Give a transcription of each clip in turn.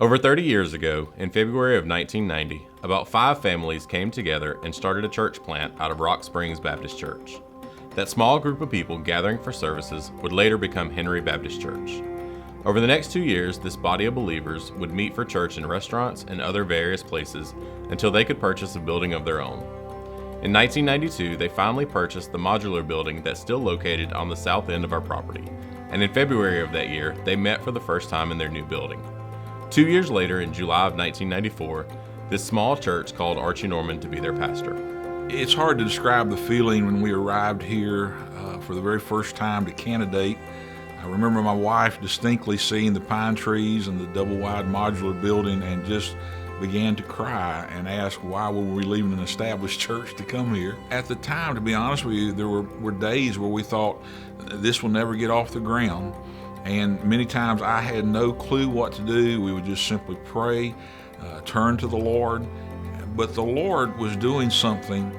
Over 30 years ago, in February of 1990, about 5 families came together and started a church plant out of Rock Springs Baptist Church. That small group of people gathering for services would later become Henry Baptist Church. Over the next 2 years, this body of believers would meet for church in restaurants and other various places until they could purchase a building of their own. In 1992, they finally purchased the modular building that's still located on the south end of our property, and in February of that year, they met for the first time in their new building. 2 years later, in July of 1994, this small church called Archie Norman to be their pastor. It's hard to describe the feeling when we arrived here for the very first time to candidate. I remember my wife distinctly seeing the pine trees and the double-wide modular building and just began to cry and ask why were we leaving an established church to come here. At the time, to be honest with you, there were days where we thought this will never get off the ground. And many times I had no clue what to do. We would just simply pray, turn to the Lord. But the Lord was doing something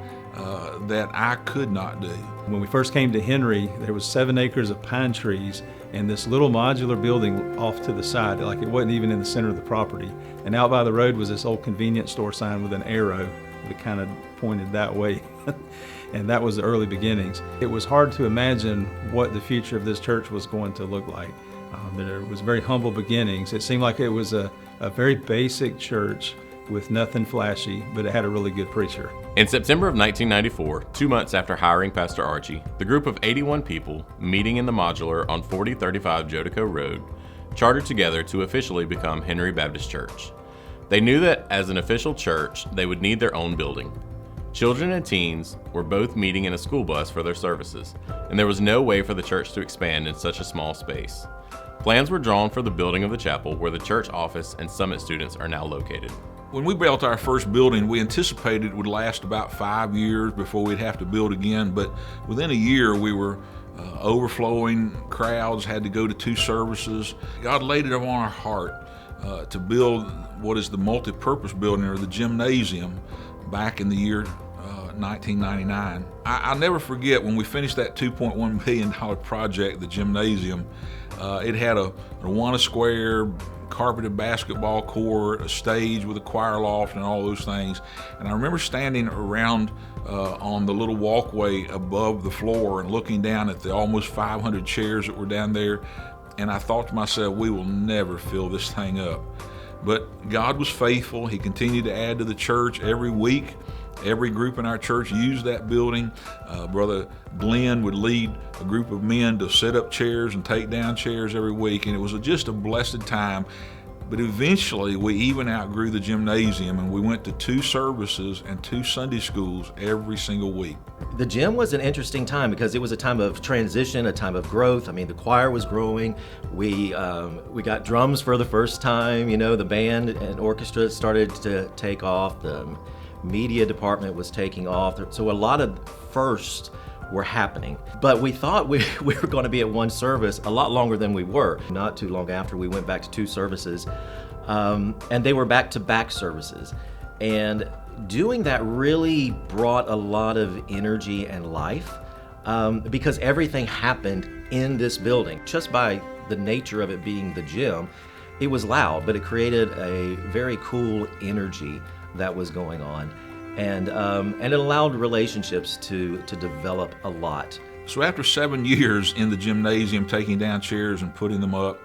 that I could not do. When we first came to Henry, there was 7 acres of pine trees and this little modular building off to the side, like it wasn't even in the center of the property. And out by the road was this old convenience store sign with an arrow that kind of pointed that way. And that was the early beginnings. It was hard to imagine what the future of this church was going to look like. There was very humble beginnings. It seemed like it was a very basic church with nothing flashy, but it had a really good preacher. In September of 1994, 2 months after hiring Pastor Archie, the group of 81 people meeting in the modular on 4035 Jodico Road chartered together to officially become Henry Baptist Church. They knew that as an official church, they would need their own building. Children and teens were both meeting in a school bus for their services, and there was no way for the church to expand in such a small space. Plans were drawn for the building of the chapel where the church office and summit students are now located. When we built our first building, we anticipated it would last about 5 years before we'd have to build again, but within a year we were overflowing, crowds had to go to 2 services. God laid it on our heart to build what is the multi-purpose building, or the gymnasium, back in the year 1999. I'll never forget when we finished that $2.1 million project, the gymnasium. It had a Awana Square, carpeted basketball court, a stage with a choir loft and all those things. And I remember standing around on the little walkway above the floor and looking down at the almost 500 chairs that were down there. And I thought to myself, we will never fill this thing up. But God was faithful. He continued to add to the church every week. Every group in our church used that building. Brother Glenn would lead a group of men to set up chairs and take down chairs every week, and it was just a blessed time. But eventually, we even outgrew the gymnasium, and we went to 2 services and 2 Sunday schools every single week. The gym was an interesting time because it was a time of transition, a time of growth. I mean, the choir was growing. We got drums for the first time. You know, the band and orchestra started to take off. The media department was taking off. So a lot of firsts were happening. But we thought we were going to be at 1 service a lot longer than we were. Not too long after, we went back to 2 services, and they were back-to-back services. And doing that really brought a lot of energy and life because everything happened in this building. Just by the nature of it being the gym, it was loud, but it created a very cool energy that was going on. And it allowed relationships to develop a lot. So after 7 years in the gymnasium, taking down chairs and putting them up,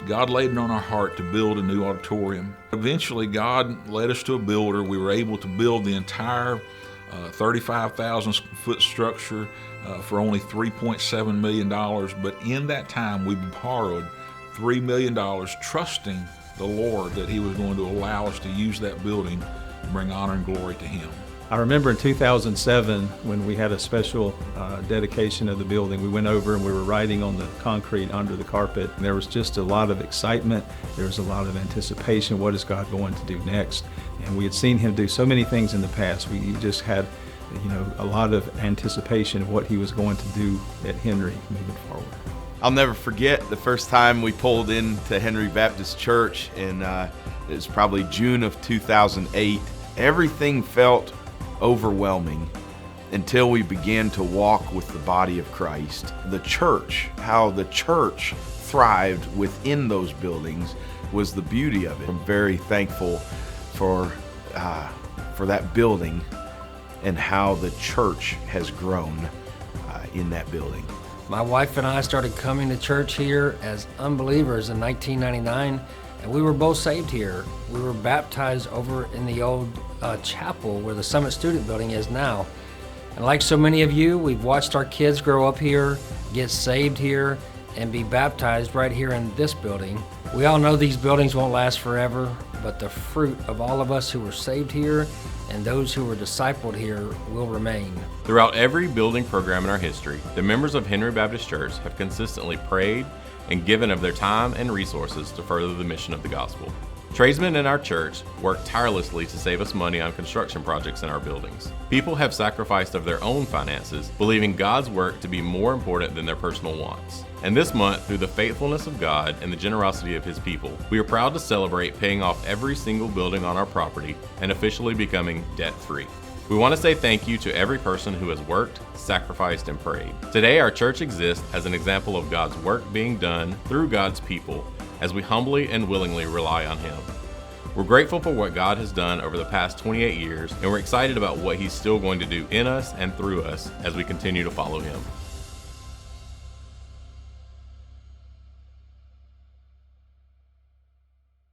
God laid it on our heart to build a new auditorium. Eventually, God led us to a builder. We were able to build the entire 35,000-foot structure for only $3.7 million. But in that time, we borrowed $3 million, trusting the Lord that He was going to allow us to use that building to bring honor and glory to Him. I remember in 2007 when we had a special dedication of the building. We went over and we were writing on the concrete under the carpet. There was just a lot of excitement. There was a lot of anticipation. What is God going to do next? And we had seen Him do so many things in the past. We just had, a lot of anticipation of what He was going to do at Henry moving forward. I'll never forget the first time we pulled into Henry Baptist Church in it was probably June of 2008. Everything felt overwhelming until we began to walk with the body of Christ. The church, how the church thrived within those buildings, was the beauty of it. I'm very thankful for that building and how the church has grown in that building. My wife and I started coming to church here as unbelievers in 1999, and we were both saved here. We were baptized over in the old chapel where the Summit Student Building is now. And like so many of you, we've watched our kids grow up here, get saved here, and be baptized right here in this building. We all know these buildings won't last forever, but the fruit of all of us who were saved here and those who were discipled here will remain. Throughout every building program in our history, the members of Henry Baptist Church have consistently prayed and given of their time and resources to further the mission of the gospel. Tradesmen in our church work tirelessly to save us money on construction projects in our buildings. People have sacrificed of their own finances, believing God's work to be more important than their personal wants. And this month, through the faithfulness of God and the generosity of His people, we are proud to celebrate paying off every single building on our property and officially becoming debt-free. We want to say thank you to every person who has worked, sacrificed, and prayed. Today, our church exists as an example of God's work being done through God's people as we humbly and willingly rely on Him. We're grateful for what God has done over the past 28 years, and we're excited about what He's still going to do in us and through us as we continue to follow Him.